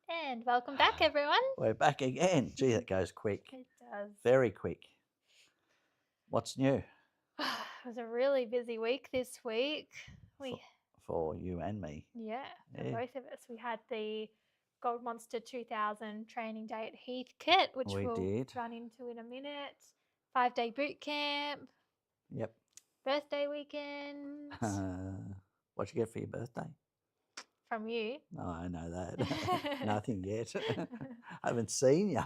And welcome back, everyone. We're back again. Gee, that goes quick. It does. Very quick. What's new It was a really busy week this week. for you and me? For Yeah. both of us. We had the Gold Monster 2000 training day at Heathcote, which We we'll did. run into in a minute. 5-day boot camp, Yep. birthday weekend What'd you get for your birthday? from you. No, I know that. Nothing yet. I haven't seen you. No,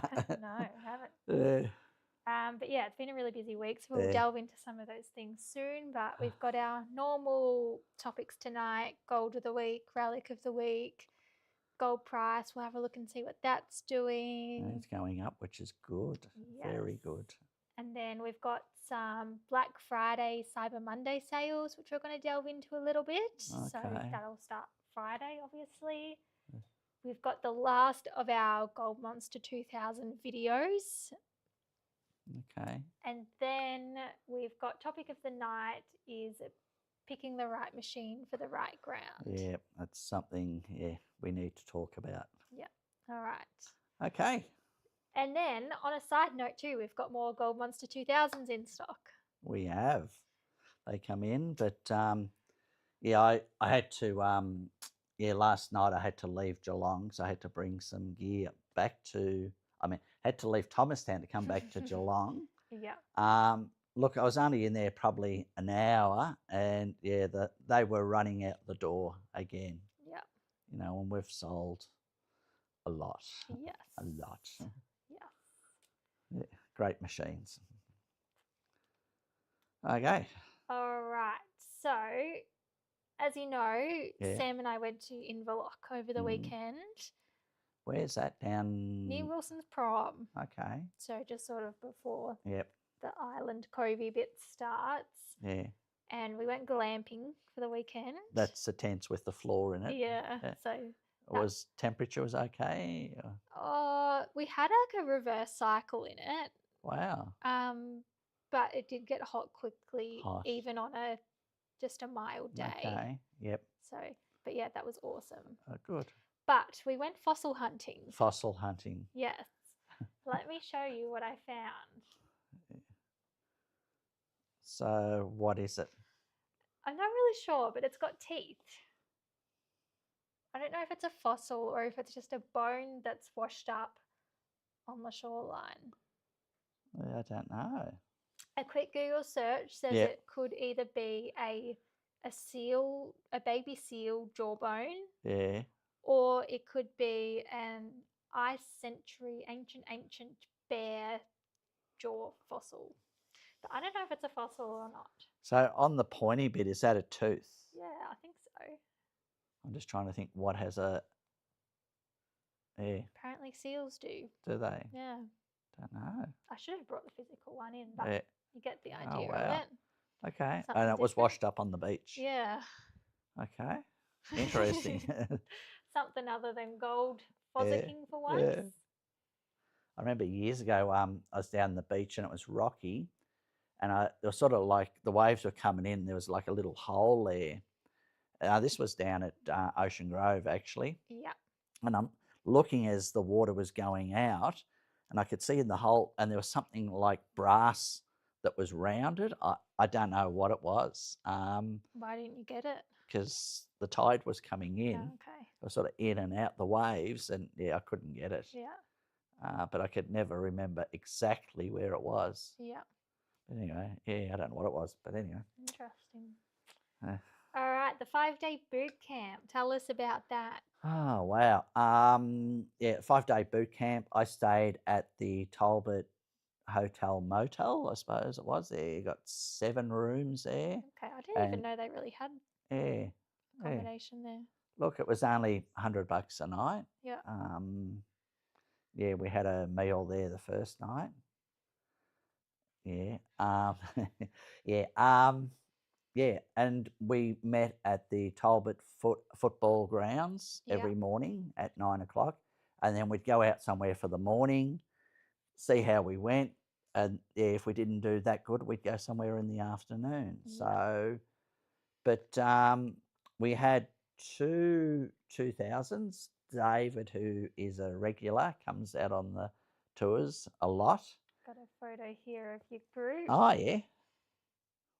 I haven't. But yeah, it's been a really busy week, so we'll Yeah. delve into some of those things soon. But we've got our normal topics tonight: Gold of the Week, Relic of the Week, Gold Price. We'll have a look and see what that's doing. It's going up, which is good. Yes. Very good. And then we've got some Black Friday, Cyber Monday sales, which we're going to delve into a little bit. Okay. So that'll start Friday, obviously. We've got the last of our Gold Monster 2000 videos. Okay. And then we've got topic of the night is picking the right machine for the right ground. Yeah, that's something, we need to talk about. Yeah. All right. Okay. And then on a side note too, we've got more Gold Monster 2000s in stock. We have. They come in, but I had to, last night I had to leave Geelong, so I had to bring some gear back to, had to leave Thomastown to come back to Geelong. Yeah. Look, I was only in there probably an hour, and they were running out the door again. Yeah. And we've sold a lot. Yes. A lot. Yes. Yeah, great machines. Okay. All right. So, as you know, Yeah. Sam and I went to Inverloch over the weekend. Where's that? Down near Wilson's Prom. Okay. So just sort of before Yep. the Island Covey bit starts. Yeah. And we went glamping for the weekend. That's the tents with the floor in it. Yeah. So was temperature was okay? we had like a reverse cycle in it. Wow. But it did get hot quickly, Hot. even on just a mild day. Okay. Yep. So, but yeah, that was awesome. Oh, good. But we went fossil hunting. Fossil hunting. Yes. Let me show you what I found. So what is it? I'm not really sure, but it's got teeth. I don't know if it's a fossil or if it's just a bone that's washed up on the shoreline. I don't know. A quick Google search says it could either be a seal, a baby seal jawbone. Yeah. Or it could be an ice century ancient bear jaw fossil. But I don't know if it's a fossil or not. So on the pointy bit, is that a tooth? Yeah, I think so. I'm just trying to think what has a... Yeah. Apparently seals do. Do they? Yeah. Don't know. I should have brought the physical one in, but you get the idea of it. Okay. Something and it was different. washed up on the beach. Yeah. Okay. Interesting. Something other than gold fossicking for once. Yeah. I remember years ago, I was down the beach and it was rocky, and it was sort of like the waves were coming in. There was like a little hole there. This was down at Ocean Grove, actually. Yeah. And I'm looking as the water was going out, and I could see in the hole, and there was something like brass that was rounded. I don't know what it was. Why didn't you get it? Because the tide was coming in. Oh, okay. It was sort of in and out the waves, and I couldn't get it. Yeah. But I could never remember exactly where it was. Yeah. But anyway, I don't know what it was, but anyway. Interesting. All right, the 5-day boot camp. Tell us about that. Oh, wow. 5-day boot camp. I stayed at the Talbot Hotel Motel, I suppose it was. There you got 7 rooms there. Okay, I didn't even know they really had accommodation there. Look, it was only $100 a night. Yeah. We had a meal there the first night. And we met at the Talbot football grounds every morning at 9 o'clock, and then we'd go out somewhere for the morning, see how we went, and if we didn't do that good, we'd go somewhere in the afternoon. Yeah. So, but we had two 2000s David, who is a regular, comes out on the tours a lot. Got a photo here of your group. Oh, yeah.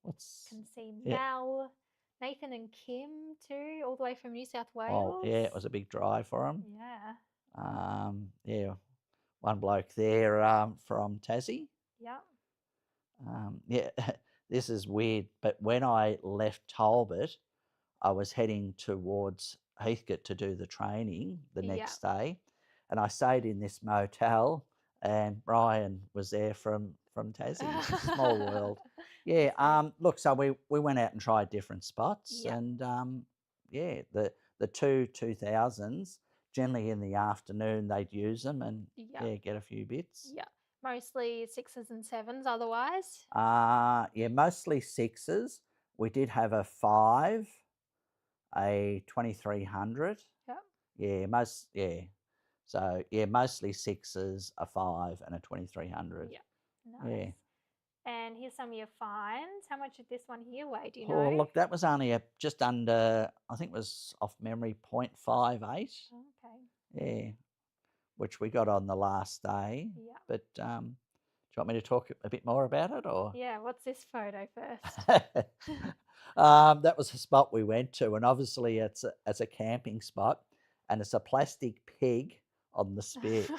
Can see yeah. Mel, Nathan and Kim too, all the way from New South Wales. Oh, yeah, it was a big drive for them. Yeah. Yeah, one bloke there from Tassie. Yeah. Yeah, this is weird, but when I left Talbot, I was heading towards Heathcote to do the training the next day, and I stayed in this motel, and Brian was there from Tassie. Small world. Yeah. Look, so we went out and tried different spots, and yeah, the 2000s generally in the afternoon they'd use them and get a few bits. Yeah. Mostly 6s and 7s otherwise? Yeah, mostly 6s. We did have a 5, a 2300. Yeah. So, yeah, mostly 6s, a 5 and a 2300. Yeah. Nice. Yeah. And here's some of your finds. How much did this one here weigh? Do you know? Oh, look, that was only just under, I think it was off memory, 0.58. Okay. Yeah, which we got on the last day. Yeah. But do you want me to talk a bit more about it, or? Yeah. What's this photo first? That was a spot we went to, and obviously it's a camping spot, and it's a plastic pig on the spit.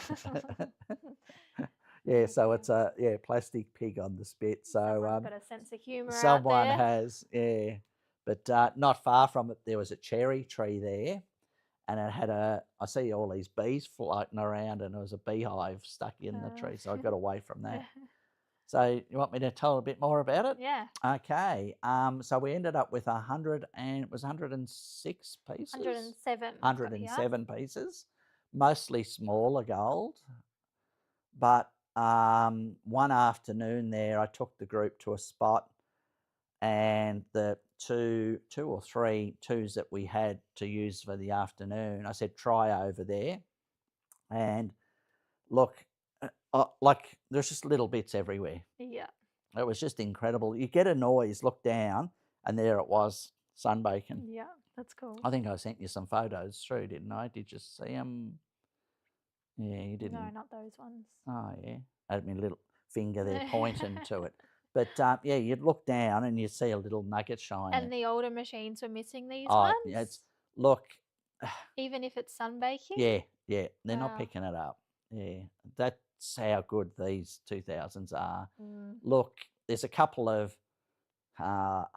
Yeah, so it's a plastic pig on the spit. So someone's got a sense of humour. Someone out there. has, yeah. But not far from it, there was a cherry tree there, and it had I see all these bees floating around, and there was a beehive stuck in the tree, so I got away from that. So you want me to tell a bit more about it? Yeah. Okay. So we ended up with 106 pieces. 107. 107 pieces, mostly smaller gold. But one afternoon there, I took the group to a spot, and the two or three 2s that we had to use for the afternoon, I said, try over there. And look, like there's just little bits everywhere. Yeah. It was just incredible. You get a noise, look down, and there it was, sunbaking. Yeah, that's cool. I think I sent you some photos through, didn't I? Did you see them? Yeah, you didn't. No, not those ones. Oh, yeah. I had my little finger there pointing to it. But, yeah, you'd look down and you'd see a little nugget shine. And the older machines were missing these ones? Yeah, look. Even if it's sunbaking? Yeah. They're not picking it up. Yeah, that's how good these 2000s are. Look, there's a couple of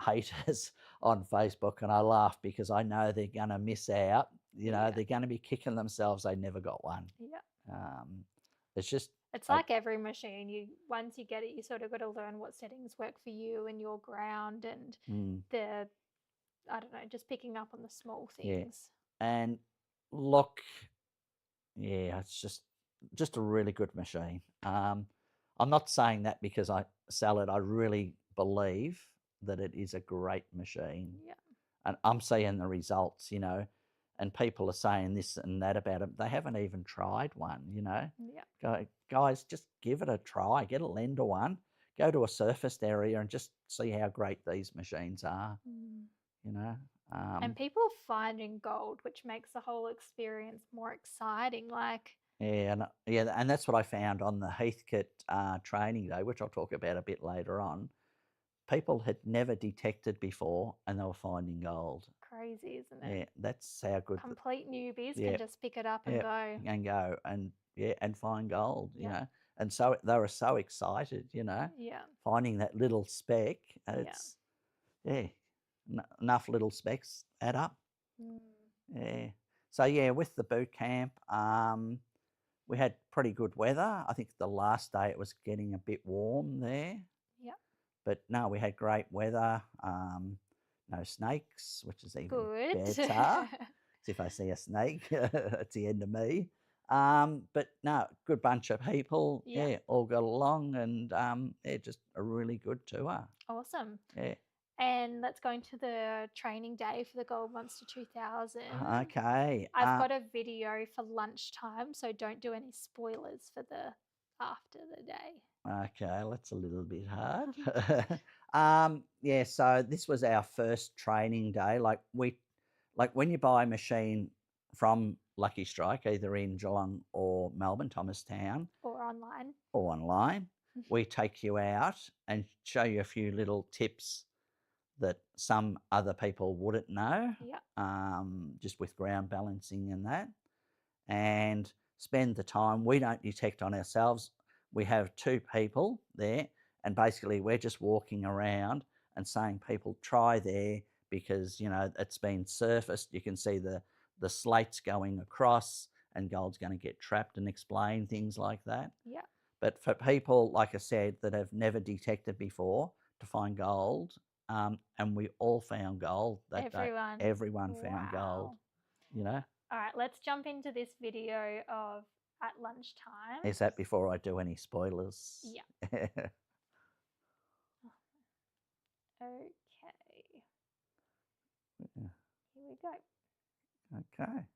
haters on Facebook, and I laugh because I know they're going to miss out. You know, they're going to be kicking themselves they never got one. Yeah. It's just... It's like every machine. Once you get it, you sort of got to learn what settings work for you and your ground and I don't know, just picking up on the small things. Yeah. And look, yeah, it's just a really good machine. I'm not saying that because I sell it. I really believe that it is a great machine. Yeah. And I'm seeing the results, you know, and people are saying this and that about it. They haven't even tried one, you know. Yeah. Guys, just give it a try. Get a lender one. Go to a surfaced area and just see how great these machines are, you know. And people are finding gold, which makes the whole experience more exciting. Like... and that's what I found on the Heathcote training day, which I'll talk about a bit later on. People had never detected before, and they were finding gold. Crazy, isn't it? Yeah, that's how good. Complete newbies can just pick it up and go. And find gold, you know. And so they were so excited, you know. Yeah. Finding that little speck. It's enough little specks add up. Yeah. So yeah, with the boot camp, we had pretty good weather. I think the last day it was getting a bit warm there. Yeah. But no, we had great weather. No snakes, which is even better. If I see a snake, it's the end of me. But no, good bunch of people. Yeah, all got along, and just a really good tour. Awesome. Yeah. And let's go into the training day for the Gold Monster 2000. Okay. I've got a video for lunchtime, so don't do any spoilers for the after the day. Okay, that's a little bit hard. Yeah, so this was our first training day. Like when you buy a machine from Lucky Strike, either in Geelong or Melbourne, Thomastown, Or online. we take you out and show you a few little tips that some other people wouldn't know, just with ground balancing and that, and spend the time. We don't detect on ourselves. We have 2 people there, and basically we're just walking around and saying, people, try there, because, you know, it's been surfaced. You can see the slates going across, and gold's going to get trapped, and explain things like that. Yeah. But for people, like I said, that have never detected before, to find gold, and we all found gold that day. Everyone found gold, you know. All right, let's jump into this video of at lunchtime. Is that before I do any spoilers? Yeah. Okay. Yeah. Here we go. Okay.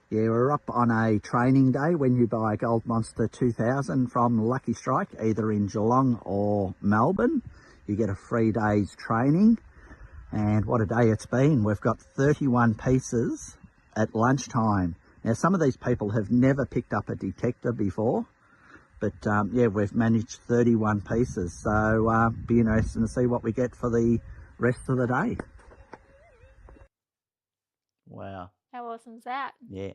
Yeah, we're up on a training day when you buy a Gold Monster 2000 from Lucky Strike, either in Geelong or Melbourne. You get a 3 days training, and what a day it's been. We've got 31 pieces at lunchtime. Now, some of these people have never picked up a detector before, but yeah, we've managed 31 pieces. So be interesting to see what we get for the rest of the day. Wow. How awesome is that? Yeah.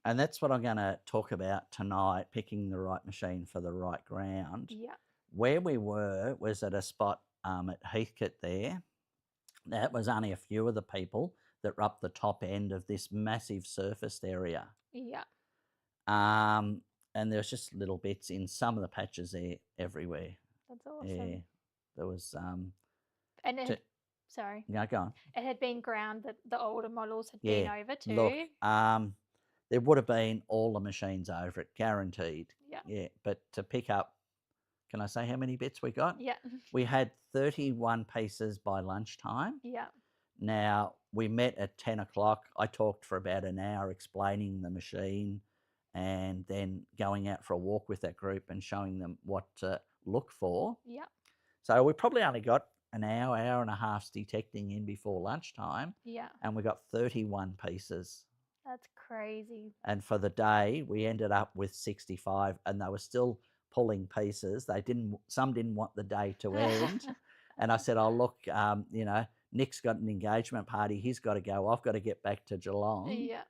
And that's what I'm going to talk about tonight, picking the right machine for the right ground. Yeah. Where we were was at a spot at Heathcote there. That was only a few of the people that were up the top end of this massive surfaced area. Yeah. And there was just little bits in some of the patches there everywhere. That's awesome. Yeah. There was... and it sorry. No, go on. It had been ground that the older models had been over too. Look, there would have been all the machines over it, guaranteed. Yeah. Yeah, but to pick up, can I say how many bits we got? Yeah. We had 31 pieces by lunchtime. Yeah. Now, we met at 10 o'clock. I talked for about an hour explaining the machine, and then going out for a walk with that group and showing them what to look for. Yeah. So we probably only got an hour and a half's detecting in before lunchtime. Yeah. And we got 31 pieces. That's crazy. And for the day, we ended up with 65, and they were still pulling pieces. Some didn't want the day to end. And I said, oh, look, you know, Nick's got an engagement party. He's got to go. I've got to get back to Geelong. Yeah.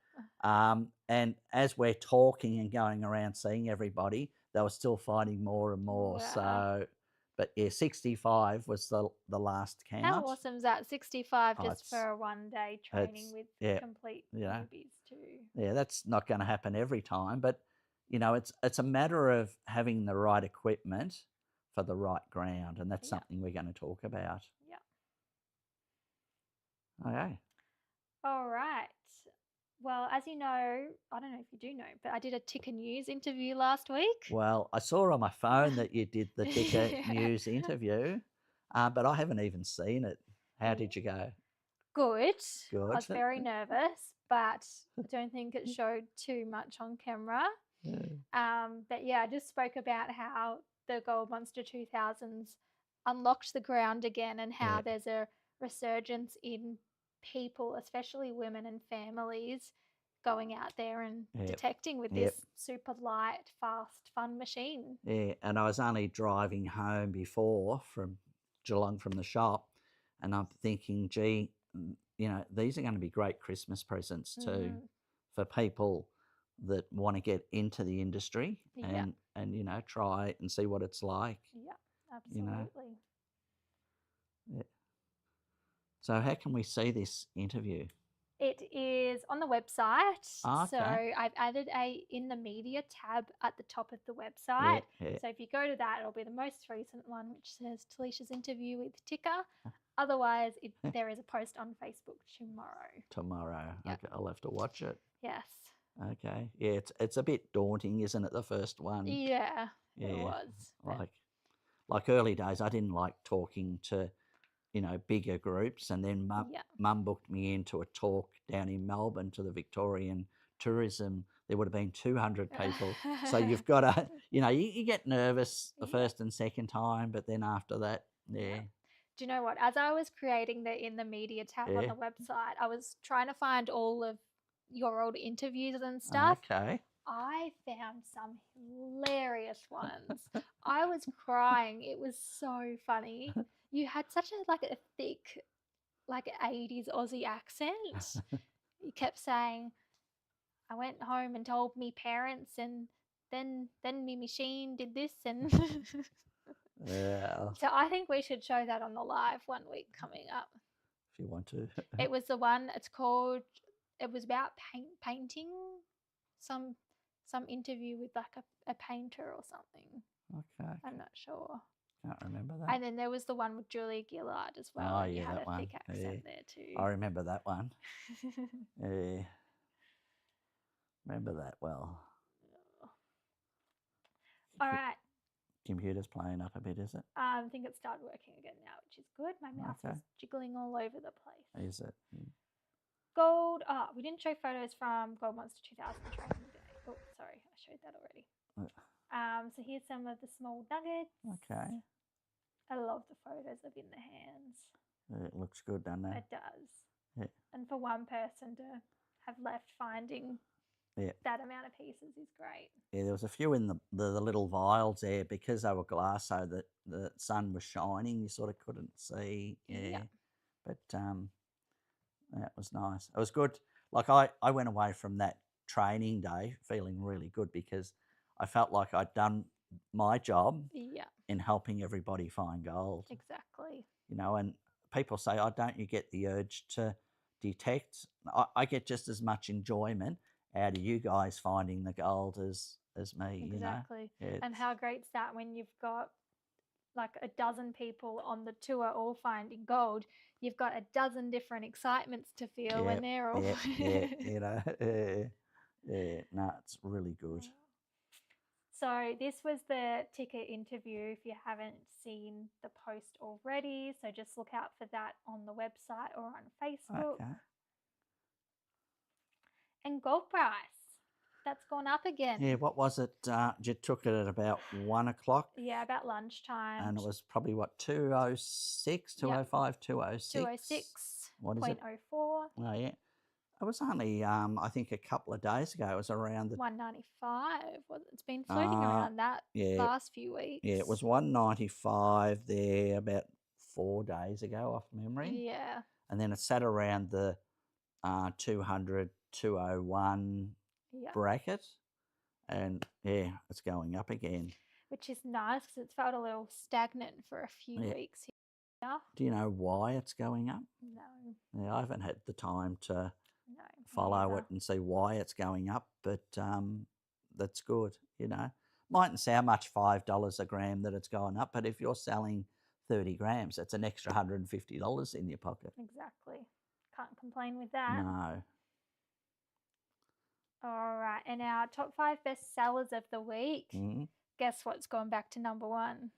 And as we're talking and going around seeing everybody, they were still finding more and more. Wow. So, but yeah, 65 was the last count. How awesome is that? 65 just for a 1 day training with complete newbies too. Yeah, that's not going to happen every time, but you know, it's a matter of having the right equipment for the right ground, and that's something we're going to talk about. Yeah. Okay. All right. Well, as you know, I don't know if you do know, but I did a Ticker News interview last week. Well, I saw on my phone that you did the Ticker News interview, but I haven't even seen it. How did you go? Good. I was very nervous, but I don't think it showed too much on camera. But yeah, I just spoke about how the Gold Monster 2000s unlocked the ground again, and how there's a resurgence in people, especially women and families, going out there and detecting with this super light, fast, fun machine. Yeah, and I was only driving home before from Geelong from the shop, and I'm thinking, gee, you know, these are going to be great Christmas presents too for people that want to get into the industry and you know, try it and see what it's like. Yeah, absolutely. You know? Yeah. So how can we see this interview? It is on the website. Oh, okay. So I've added a in the media tab at the top of the website. So if you go to that, it'll be the most recent one, which says Talisha's interview with Ticker. Otherwise, there is a post on Facebook tomorrow. Okay, I'll have to watch it. Yes. Okay. Yeah, it's a bit daunting, isn't it, the first one? Yeah, it was. Like early days, I didn't like talking to, you know, bigger groups, and then Mum booked me into a talk down in Melbourne to the Victorian Tourism. There would have been 200 people. So you've got to, you know, you get nervous the first and second time, but then after that, do you know what? As I was creating the In the Media tab on the website, I was trying to find all of your old interviews and stuff. Okay. I found some hilarious ones. I was crying. It was so funny. You had such a thick, 80s Aussie accent. You kept saying, I went home and told me parents, and then me machine did this, and Yeah. so I think we should show that on the live one week coming up. If you want to. It was the one. It was about painting, some interview with a painter or something. Okay. I'm not sure. Can't remember that. And then there was the one with Julia Gillard as well. Oh, and you yeah, had that a one. thick accent there too. I remember that one. Yeah. Remember that well. All right. Computer's playing up a bit, is it? I think it started working again now, which is good. My mouse is jiggling all over the place. Is it? Gold. We didn't show photos from Gold Monster 2000 training day. Oh, sorry, I showed that already. So here's some of the small nuggets. Okay. I love the photos of in the hands. It looks good, doesn't it? It does. Yeah. And for one person to have left finding that amount of pieces is great. Yeah, there was a few in the little vials there because they were glass, so that the sun was shining. You sort of couldn't see. Yeah. But that was nice. It was good. Like I went away from that training day feeling really good because I felt like I'd done my job in helping everybody find gold. Exactly. You know, and people say, oh, don't you get the urge to detect? I get just as much enjoyment out of you guys finding the gold as me. Exactly. You know? And how great's that when you've got like a dozen people on the tour all finding gold, you've got a dozen different excitements to feel when they're all you know. No, it's really good. So this was the ticket interview if you haven't seen the post already. So just look out for that on the website or on Facebook. Okay. And gold price, that's gone up again. Yeah, what was it? You took it at about 1 o'clock? Yeah, about lunchtime. And it was probably what, 206, 205, 206? 206. What is 0.04. it? Oh, yeah. It was only, I think, a couple of days ago. It was around the 195. Well, it's been floating around that last few weeks. Yeah, it was 195 there about 4 days ago, off memory. Yeah. And then it sat around the 200, 201 bracket. And yeah, it's going up again. Which is nice because it's felt a little stagnant for a few weeks here. Do you know why it's going up? No. Yeah, I haven't had the time to follow it and see why it's going up, but that's good, you know. Mightn't sound much, $5 a gram that it's going up, but if you're selling 30 grams, that's an extra $150 in your pocket. Exactly. Can't complain with that. No. All right, and our top 5 best sellers of the week. Guess what's gone back to number 1?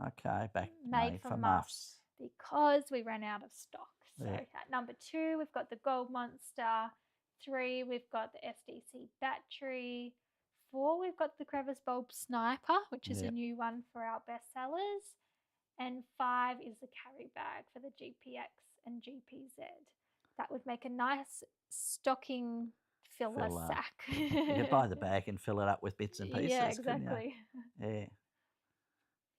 Okay, back Made from Muffs. Because we ran out of stock. So at number 2, we've got the Gold Monster. 3, we've got the SDC battery. 4, we've got the Crevice Bulb Sniper, which is a new one for our best sellers. And 5 is the carry bag for the GPX and GPZ. That would make a nice stocking filler sack. You could buy the bag and fill it up with bits and pieces. Yeah, exactly. Yeah.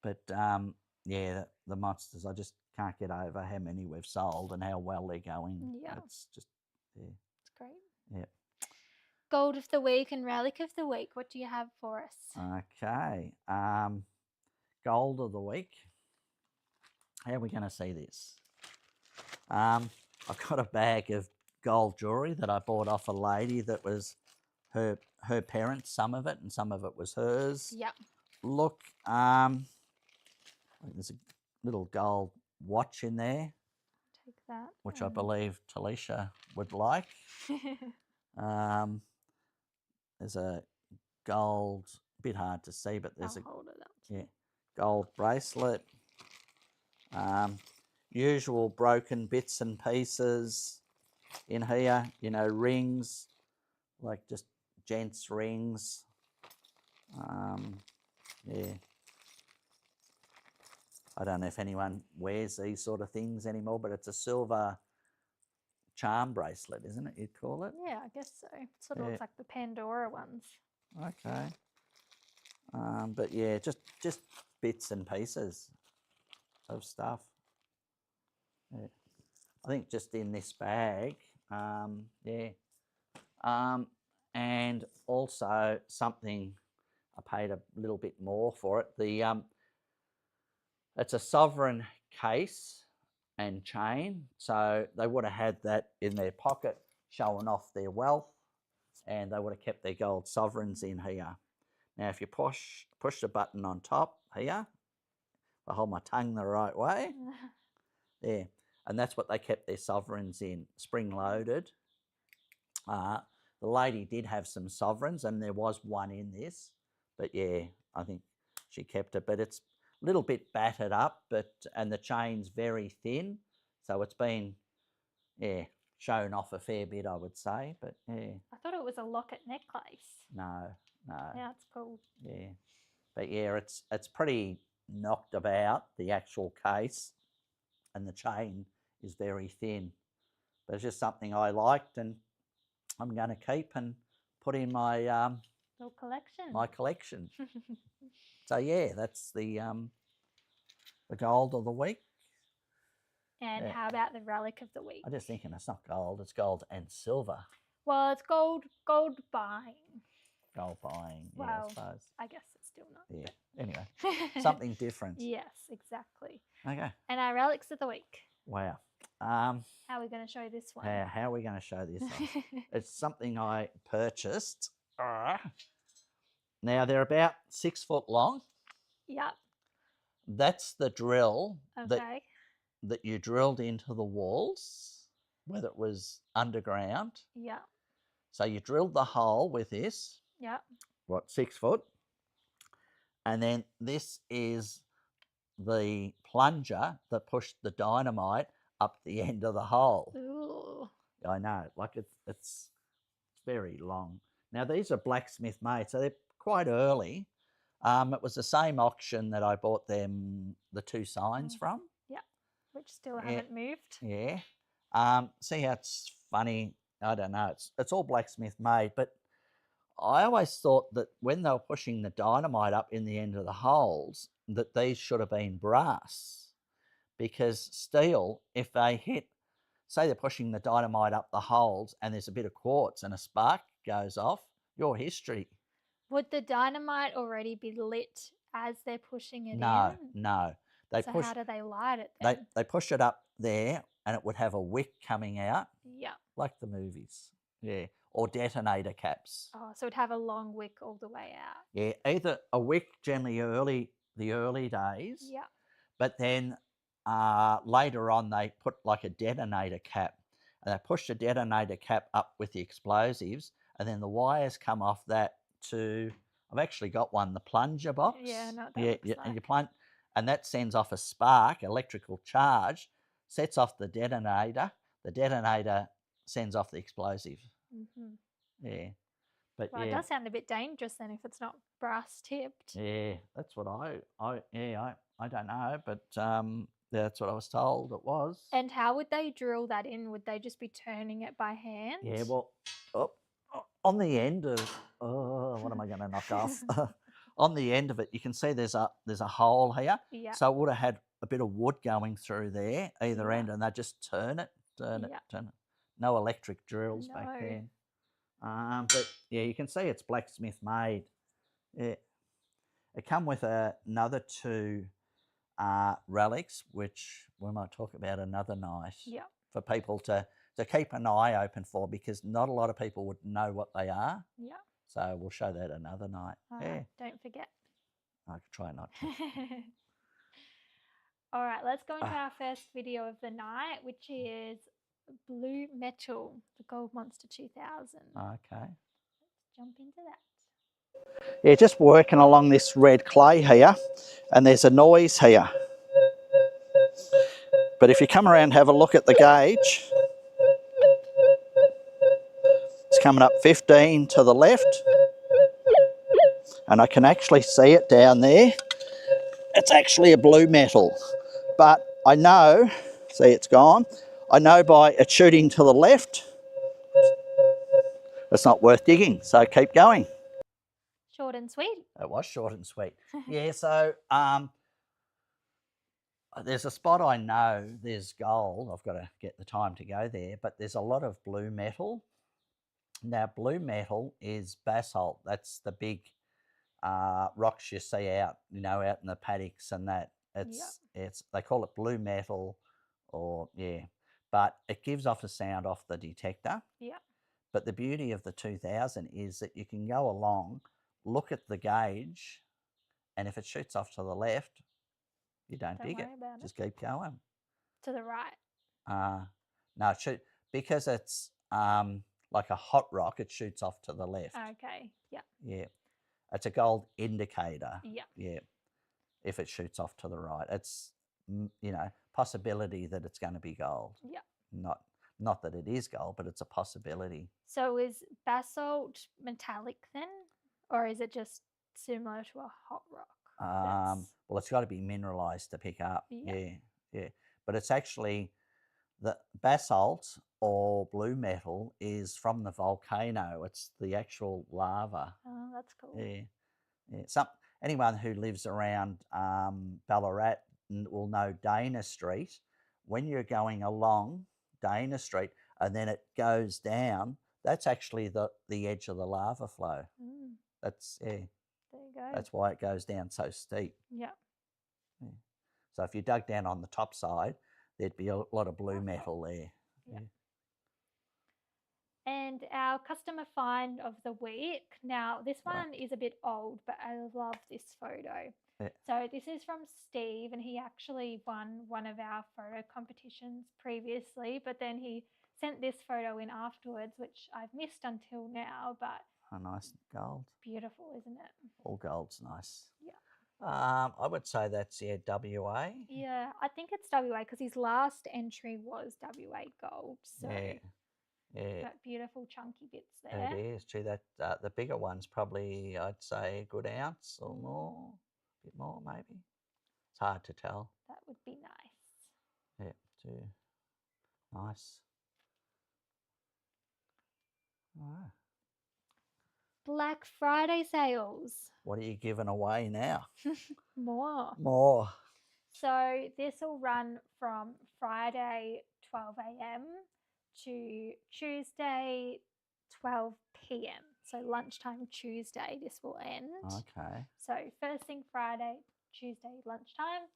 But the monsters, I just can't get over how many we've sold and how well they're going. Yeah. It's just, It's great. Yeah. Gold of the week and relic of the week. What do you have for us? Okay. Gold of the week. How are we going to see this? I've got a bag of gold jewellery that I bought off a lady that was her parents, some of it, and some of it was hers. Yep. Look, there's a little gold watch in there. Take that. Which I believe Talisha would like. There's a gold, bit hard to see, but there's I'll hold it up. Yeah, gold bracelet. Usual broken bits and pieces in here, you know, rings, like just gents rings. Yeah. I don't know if anyone wears these sort of things anymore, but it's a silver charm bracelet, isn't it, you'd call it? Yeah, I guess so. It sort of looks like the Pandora ones. Okay. But yeah, just bits and pieces of stuff. Yeah. I think just in this bag, yeah. And also something, I paid a little bit more for it. It's a sovereign case and chain, so they would have had that in their pocket showing off their wealth, and they would have kept their gold sovereigns in here. Now if you push the button on top here, I hold my tongue the right way, there, and that's what they kept their sovereigns in, spring loaded. The lady did have some sovereigns, and there was one in this, but yeah, I think she kept it, but it's a little bit battered up, and the chain's very thin, so it's been, yeah, shown off a fair bit, I would say, but yeah. I thought it was a locket necklace. No. Yeah, it's cool. Yeah, but yeah, it's pretty knocked about, the actual case, and the chain is very thin, but it's just something I liked, and I'm going to keep and put in my little collection. My collection. So yeah, that's the gold of the week. And how about the relic of the week? I'm just thinking it's not gold; it's gold and silver. Well, it's gold buying. Gold buying. Yeah, well, I suppose. I guess it's still not. Yeah. Anyway, something different. Yes, exactly. Okay. And our relics of the week. Wow. How are we going to show this one? How are we going to show this one? It's something I purchased. Now they're about 6 foot long. Yep. That's the drill okay. that you drilled into the walls, whether it was underground. Yeah. So you drilled the hole with this. Yeah. What, 6 foot? And then this is the plunger that pushed the dynamite up the end of the hole. Ooh. I know, like it's very long. Now these are blacksmith made, so they're quite early. It was the same auction that I bought them the 2 signs from. Yeah, which still haven't moved. Yeah. See how it's funny? I don't know. It's all blacksmith made, but I always thought that when they were pushing the dynamite up in the end of the holes, that these should have been brass, because steel, if they hit, say they're pushing the dynamite up the holes and there's a bit of quartz and a spark goes off, your history. Would the dynamite already be lit as they're pushing it in? No. So how do they light it then? They push it up there and it would have a wick coming out. Yeah. Like the movies. Yeah. Or detonator caps. Oh, so it'd have a long wick all the way out. Yeah, either a wick generally the early days. Yeah. But then later on they put like a detonator cap, and they push the detonator cap up with the explosives, and then the wires come off that to, I've actually got one, the plunger box. Yeah, no, that looks like. And you plunge, and that sends off a spark, electrical charge, sets off the detonator sends off the explosive. Mm-hmm. Yeah. But well, it does sound a bit dangerous then if it's not brass tipped. Yeah, that's what I don't know, but that's what I was told it was. And how would they drill that in? Would they just be turning it by hand? Yeah, well, on the end of, what am I going to knock off? On the end of it, you can see there's a hole here. Yeah. So it would have had a bit of wood going through there, either end, and they just turn it. No electric drills back there. But yeah, you can see it's blacksmith made. Yeah. It come with another 2 relics, which we might talk about another night. Yeah. For people to keep an eye open for, because not a lot of people would know what they are. Yeah. So we'll show that another night. Yeah. Don't forget. I could try not to. All right, let's go into our first video of the night, which is Blue Metal, the Gold Monster 2000. Okay. Let's jump into that. Yeah, just working along this red clay here, and there's a noise here. But if you come around and have a look at the gauge, it's coming up 15 to the left, and I can actually see it down there. it's actually a blue metal. But I know, see it's gone, I know by it shooting to the left, it's not worth digging, so keep going. Short and sweet. It was short and sweet. Yeah, so there's a spot I know there's gold. I've got to get the time to go there, but there's a lot of blue metal. Now, blue metal is basalt. That's the big rocks you see out, out in the paddocks and that. It's they call it blue metal, but it gives off a sound off the detector. Yeah. But the beauty of the 2000 is that you can go along, look at the gauge, and if it shoots off to the left, you don't dig it. Just keep going. To the right. No, because it's like a hot rock, it shoots off to the left. Okay. Yeah. Yeah. It's a gold indicator. Yeah. Yeah. If it shoots off to the right, it's possibility that it's going to be gold. Yeah. Not that it is gold, but it's a possibility. So is basalt metallic then, or is it just similar to a hot rock? Well, it's got to be mineralized to pick up. Yeah. But it's actually the basalt or blue metal is from the volcano. It's the actual lava. Oh, that's cool. Yeah. Anyone who lives around Ballarat will know Dana Street. When you're going along Dana Street and then it goes down, that's actually the edge of the lava flow. That's There you go. That's why it goes down so steep. Yeah. So if you dug down on the top side, there'd be a lot of blue metal there. Yeah. And our customer find of the week. Now, this one is a bit old, but I love this photo. Yeah. So this is from Steve, and he actually won one of our photo competitions previously, but then he sent this photo in afterwards, which I've missed until now, but nice gold. Beautiful, isn't it? All gold's nice. Yeah. I would say that's WA. Yeah, I think it's WA because his last entry was WA gold. So yeah. Got beautiful chunky bits there. It is. Gee, that the bigger one's probably, I'd say, a good ounce or more, a bit more maybe. It's hard to tell. That would be nice. Yeah, too. Nice. All right. Black Friday sales. What are you giving away now? More. So this will run from Friday 12 a.m. to Tuesday 12 p.m. So lunchtime Tuesday this will end. Okay. So first thing Friday, Tuesday lunchtime,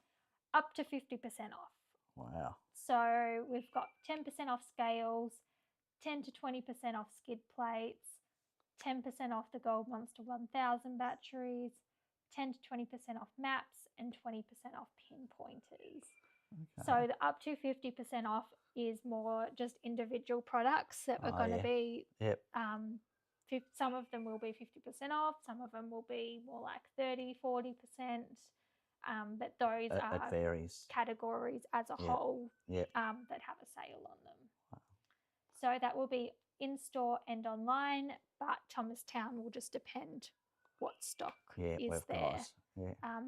up to 50% off. Wow. So we've got 10% off scales, 10 to 20% off skid plates, 10% off the Gold Monster 1000 batteries, 10 to 20% off maps, and 20% off pinpointers. Okay. So the up to 50% off is more just individual products that are going to be, some of them will be 50% off, some of them will be more like 30, 40%, but those are it varies. Categories as a whole that have a sale on them. Wow. So that will be in-store and online, but Thomastown will just depend what stock is there.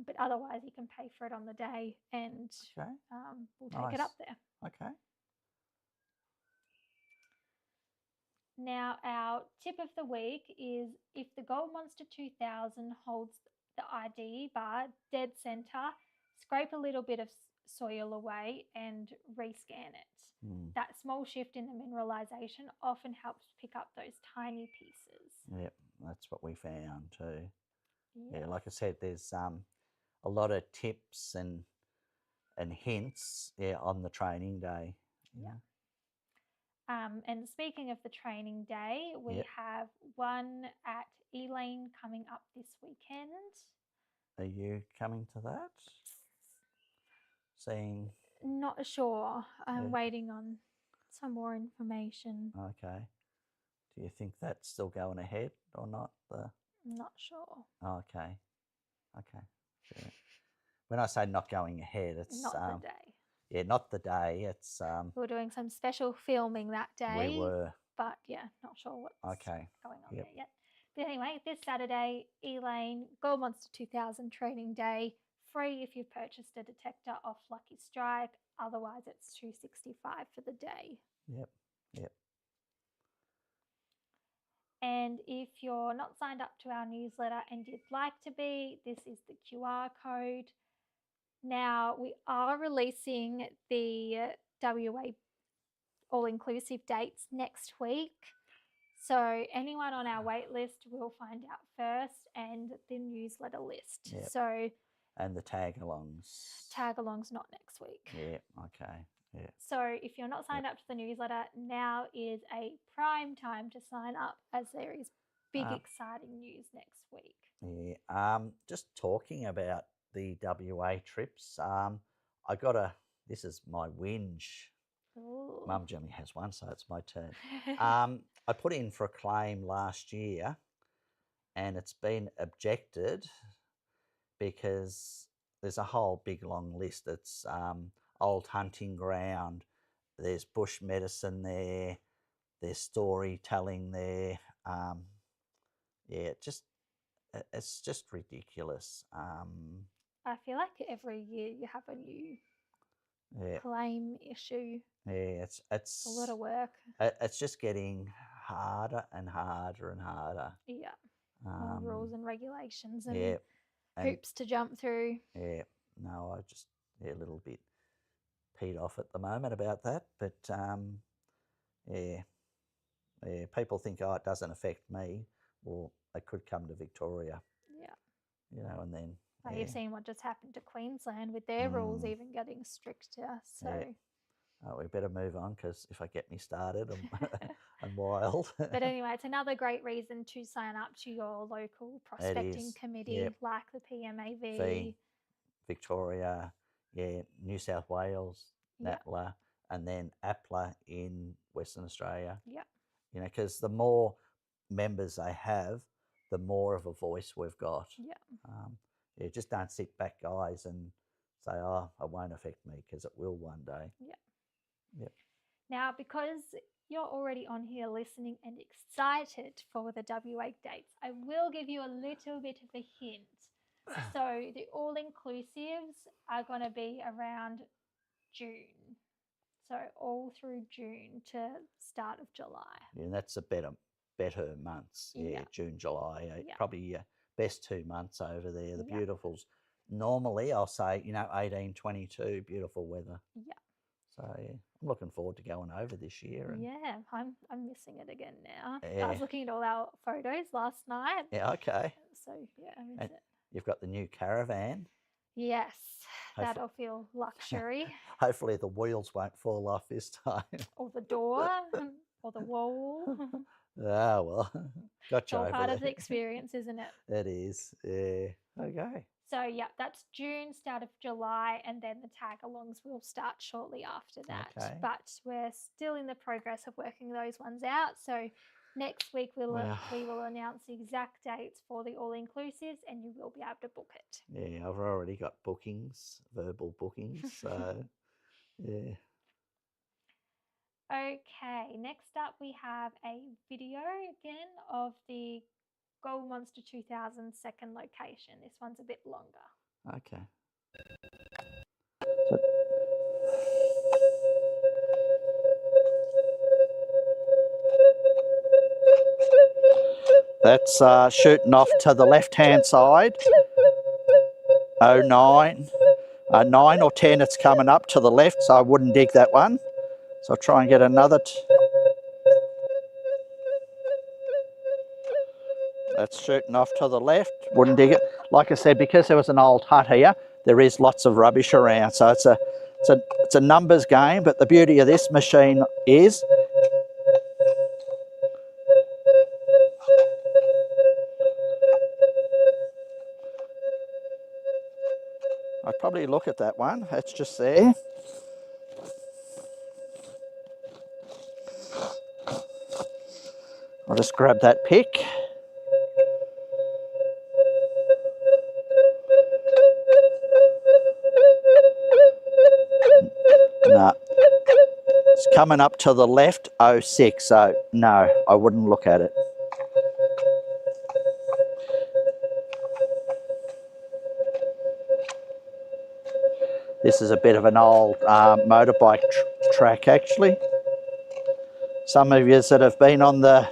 But otherwise you can pay for it on the day and we'll take it up there. Okay. Now our tip of the week is if the Gold Monster 2000 holds the ID bar dead center, scrape a little bit of soil away and rescan it. That small shift in the mineralization often helps pick up those tiny pieces. Yep, that's what we found too. Yeah, like I said, there's a lot of tips and hints on the training day. And speaking of the training day, we have one at Elaine coming up this weekend. Are you coming to that? Seeing? Not sure. I'm waiting on some more information. Okay. Do you think that's still going ahead or not? I'm not sure. Okay. Sure. When I say not going ahead, it's not the day. Yeah, not the day. It's we were doing some special filming that day. We were. But not sure what's going on there yet. But anyway, this Saturday, Elaine, Gold Monster 2000 training day, free if you've purchased a detector off Lucky Strike. Otherwise, it's $2.65 for the day. Yep. And if you're not signed up to our newsletter and you'd like to be, this is the QR code. Now, we are releasing the WA all-inclusive dates next week. So anyone on our wait list will find out first, and the newsletter list. Yep. So and the tag-alongs. Tag-alongs not next week. Yeah, okay. Yeah. So if you're not signed up to the newsletter, now is a prime time to sign up, as there is big exciting news next week. Yeah. Just talking about the WA trips, this is my whinge. Ooh. Mum generally has one, so it's my turn. I put in for a claim last year and it's been objected because there's a whole big long list. It's old hunting ground, there's bush medicine there, there's storytelling there. It's just ridiculous. I feel like every year you have a new claim issue. Yeah, it's a lot of work. It's just getting harder and harder and harder. Yeah. More rules and regulations and and hoops to jump through. Yeah. No, I just a little bit peed off at the moment about that. But people think, oh, it doesn't affect me. Well, they could come to Victoria. Yeah. And then You've seen what just happened to Queensland with their rules even getting stricter. So we better move on, because if I get me started, I'm wild. But anyway, it's another great reason to sign up to your local prospecting committee, like the PMAV. Victoria, New South Wales, NATLA, and then APLA in Western Australia. Yeah. Because the more members they have, the more of a voice we've got. Yeah. Just don't sit back, guys, and say, oh, it won't affect me, because it will one day. Yeah. Yep. Now, because you're already on here listening and excited for the WA dates, I will give you a little bit of a hint. So the all-inclusives are going to be around June. So all through June to start of July. Yeah, and that's the better months. June, July, probably your best 2 months over there. The beautifuls. Normally, I'll say, 18, 22, beautiful weather. Yeah. So I'm looking forward to going over this year. And I'm missing it again now. I was looking at all our photos last night. Yeah, okay. So I miss it. You've got the new caravan. Yes, that'll feel luxury. Hopefully the wheels won't fall off this time. Or the door, or the wall. Ah, well, gotcha. It's all part of the experience, isn't it? It is, yeah. Okay. So, that's June, start of July, and then the tag-alongs will start shortly after that. Okay. But we're still in the progress of working those ones out. So next week we will announce the exact dates for the all-inclusives, and you will be able to book it. Yeah, I've already got bookings, verbal bookings, so yeah. Okay, next up we have a video again of the Gold Monster 2000 second location. This one's a bit longer. Okay. That's shooting off to the left-hand side. 09. 9 or 10, it's coming up to the left, so I wouldn't dig that one. So I'll try and get another. That's shooting off to the left, wouldn't dig it. Like I said, because there was an old hut here, there is lots of rubbish around. So it's a numbers game, but the beauty of this machine is I'd probably look at that one. It's just there. I'll just grab that pick. No. It's coming up to the left, 06, so no, I wouldn't look at it. This is a bit of an old motorbike track, actually. Some of you that have been on the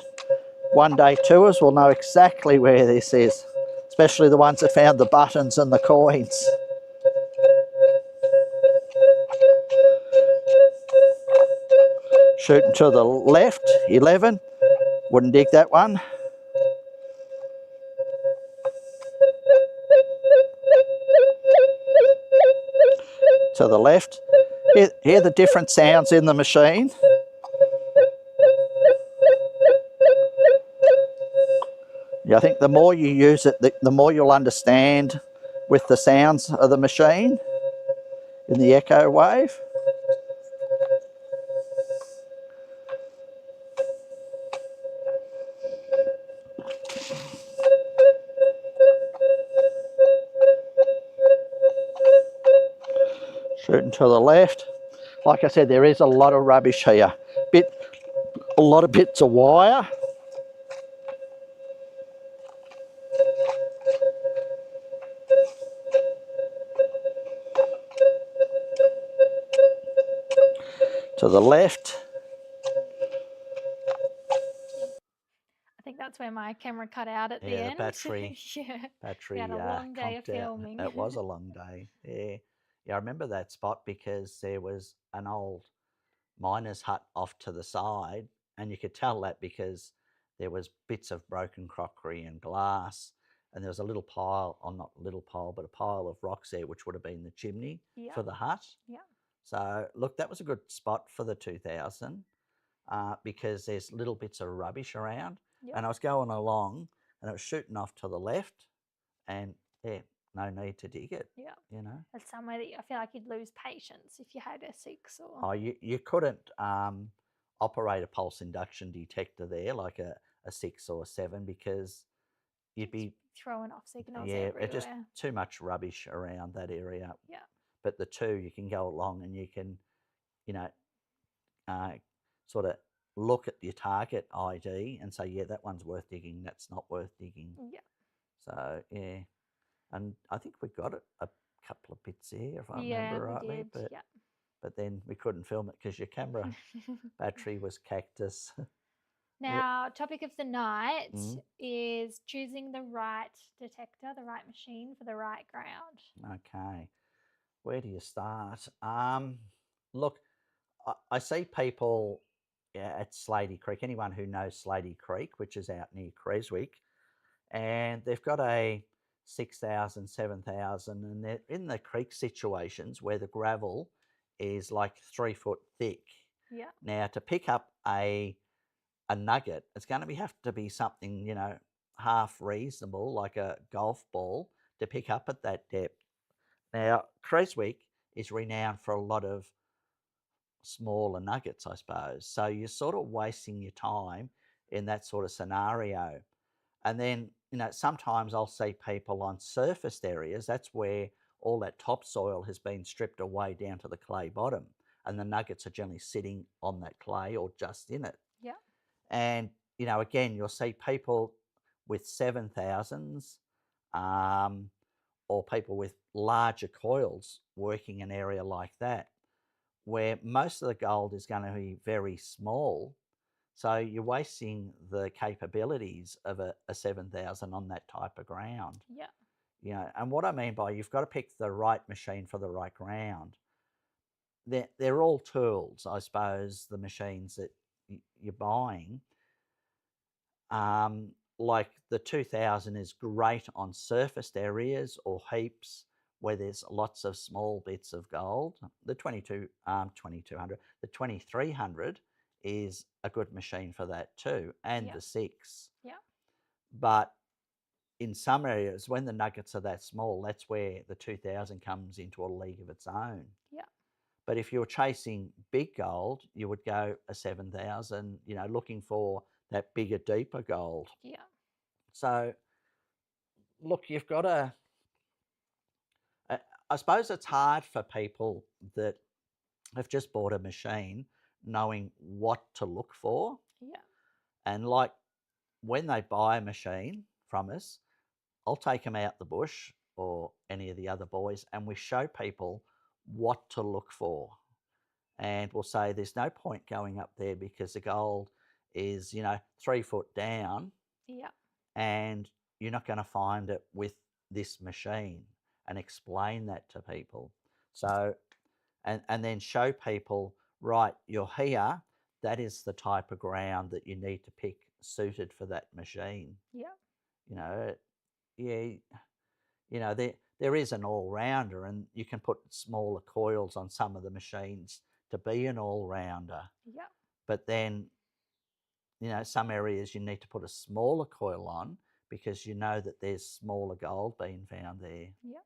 one-day tours will know exactly where this is, especially the ones that found the buttons and the coins. Shooting to the left, 11. Wouldn't dig that one. To the left. Hear the different sounds in the machine. Yeah, I think the more you use it, the more you'll understand with the sounds of the machine in the echo wave. Shooting to the left. Like I said, there is a lot of rubbish here. A lot of bits of wire. To the left. I think that's where my camera cut out at the end. The battery. Yeah. Battery. We had a long day of filming. It was a long day. Yeah. Yeah, I remember that spot because there was an old miner's hut off to the side, and you could tell that because there was bits of broken crockery and glass, and there was a little pile, or not a little pile, but a pile of rocks there, which would have been the chimney for the hut. Yeah. So look, that was a good spot for the 2000 because there's little bits of rubbish around. Yep. And I was going along and it was shooting off to the left, and yeah, no need to dig it. Yeah. You know? That's somewhere that I feel like you'd lose patience if you had a 6 or... Oh, you couldn't operate a pulse induction detector there like a 6 or a 7 because you'd be throwing off signals everywhere. Just too much rubbish around that area. Yeah. But the 2, you can go along and you can, you know, sort of look at your target ID and say, yeah, that one's worth digging, that's not worth digging. Yeah. So, yeah. And I think we got a couple of bits there, if I remember rightly. We did, but then we couldn't film it because your camera battery was cactus. Now, topic of the night is choosing the right detector, the right machine for the right ground. Okay. Where do you start? Look, I see people at Slady Creek, anyone who knows Slady Creek, which is out near Creswick, and they've got a 6,000, 7,000, and they're in the creek situations where the gravel is like 3 foot thick. Yeah. Now, to pick up a nugget, it's going to have to be something, you know, half reasonable, like a golf ball, to pick up at that depth. Now, Creswick is renowned for a lot of smaller nuggets, I suppose. So you're sort of wasting your time in that sort of scenario. And then, you know, sometimes I'll see people on surfaced areas, that's where all that topsoil has been stripped away down to the clay bottom, and the nuggets are generally sitting on that clay or just in it. Yeah. And, you know, again, you'll see people with 7,000s or people with larger coils working an area like that, where most of the gold is going to be very small. So you're wasting the capabilities of a 7,000 on that type of ground. Yeah. You know, and what I mean by you've got to pick the right machine for the right ground. They're all tools, I suppose, the machines that you're buying. Like the 2000 is great on surfaced areas or heaps where there's lots of small bits of gold. The 2200, the 2300 is a good machine for that too, and the 6. Yeah. But in some areas, when the nuggets are that small, that's where the 2000 comes into a league of its own. Yeah. But if you're chasing big gold, you would go a 7,000, you know, looking for that bigger, deeper gold. Yeah. So, look, you've got to, I suppose it's hard for people that have just bought a machine knowing what to look for. Yeah. And like when they buy a machine from us, I'll take them out the bush or any of the other boys and we show people what to look for. And we'll say there's no point going up there because the gold is, 3 foot down. Yeah. And you're not going to find it with this machine, and explain that to people. So, and then show people, right, you're here, that is the type of ground that you need to pick suited for that machine. Yeah. There is an all-rounder, and you can put smaller coils on some of the machines to be an all-rounder. Yeah. But then, some areas you need to put a smaller coil on because you know that there's smaller gold being found there. Yeah.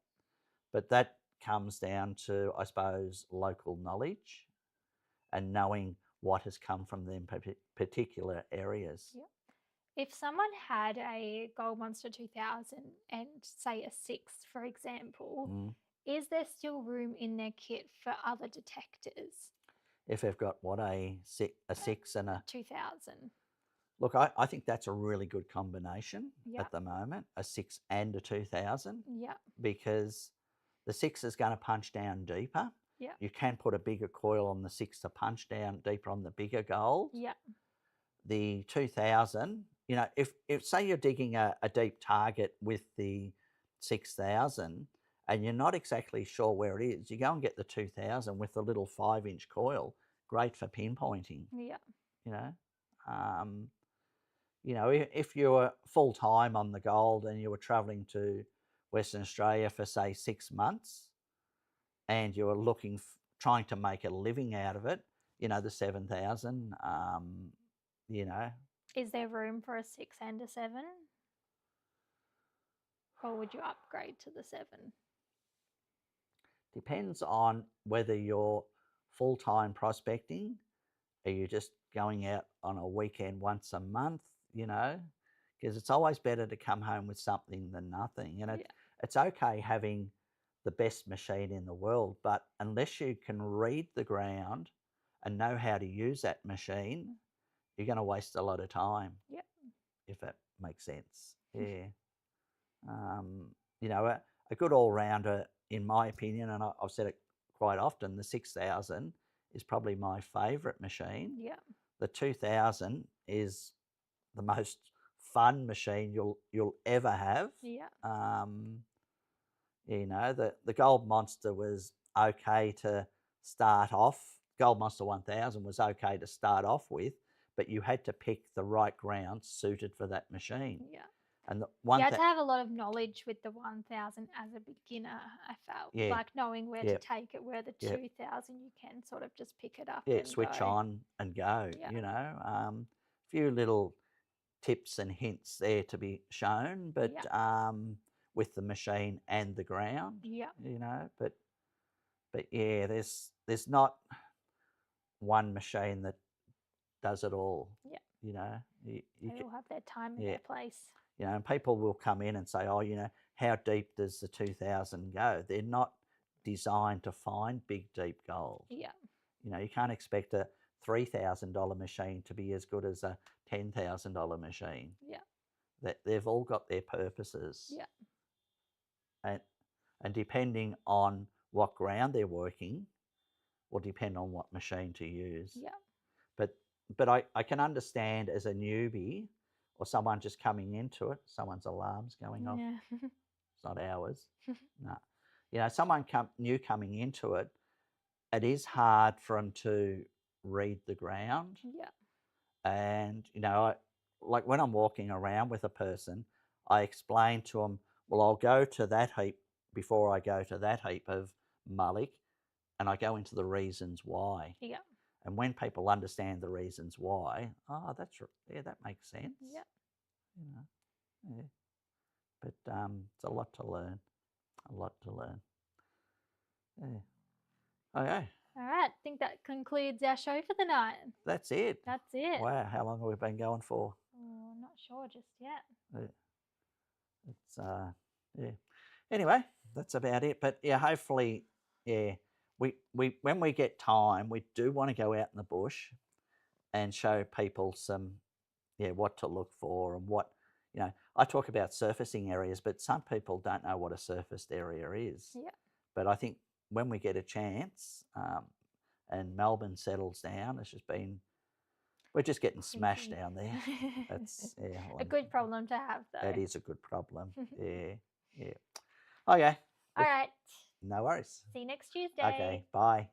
But that comes down to, I suppose, local knowledge and knowing what has come from them particular areas. Yeah. If someone had a Gold Monster 2000 and say a 6, for example, is there still room in their kit for other detectors? If they've got what, a 6 and a 2000. Look, I think that's a really good combination Yeah. at the moment, a 6 and a 2000. Yeah. Because the 6 is going to punch down deeper. Yeah. You can put a bigger coil on the 6 to punch down deeper on the bigger gold. Yeah. The 2000, if say you're digging a deep target with the 6000 and you're not exactly sure where it is, you go and get the 2000 with the little 5-inch coil. Great for pinpointing. Yeah. If you were full time on the gold and you were travelling to Western Australia for say 6 months, and you were trying to make a living out of it, the 7000. Is there room for a 6 and a 7? Or would you upgrade to the 7? Depends on whether you're full-time prospecting. Are you just going out on a weekend once a month, because it's always better to come home with something than nothing. It's okay having the best machine in the world, but unless you can read the ground and know how to use that machine, you're going to waste a lot of time. Yep. If that makes sense. Yeah. A good all-rounder, in my opinion, and I've said it quite often, the 6000 is probably my favourite machine. Yeah. The 2000 is the most fun machine you'll ever have. Yeah. The Gold Monster was okay to start off. Gold Monster 1000 was okay to start off with, but you had to pick the right ground suited for that machine. Yeah. And you had to have a lot of knowledge with the 1000 as a beginner, I felt. Yeah. Like knowing where to take it, where the 2000 you can sort of just pick it up and switch go. on and go, Yeah. A few little tips and hints there to be shown, but with the machine and the ground. Yeah. But yeah, there's not one machine that does it all. Yeah. You they all have their time and their place. And people will come in and say, oh, how deep does the 2000 go? They're not designed to find big, deep gold. Yeah. You can't expect a $3,000 machine to be as good as a $10,000 machine. Yeah. They've all got their purposes. Yeah. And depending on what ground they're working will depend on what machine to use. Yeah. But I can understand as a newbie or someone just coming into it, someone's alarm's going off. Yeah. It's not ours. No. Someone new coming into it, it is hard for them to read the ground. Yeah. And, like when I'm walking around with a person, I explain to them, well, I'll go to that heap before I go to that heap of mullick, and I go into the reasons why. Yeah. And when people understand the reasons why, that makes sense. Yeah. Yeah. But it's a lot to learn. Yeah. Okay. All right. I think that concludes our show for the night. That's it. That's it. Wow. How long have we been going for? Oh, I'm not sure just yet. It's yeah. Anyway, that's about it. But yeah, hopefully, we when we get time, we do want to go out in the bush and show people some, what to look for and what, I talk about surfacing areas, but some people don't know what a surfaced area is. Yeah. But I think when we get a chance, and Melbourne settles down, we're just getting smashed down there. That's a good problem to have, though. That is a good problem. Yeah. Okay. All right. No worries. See you next Tuesday. Okay. Bye.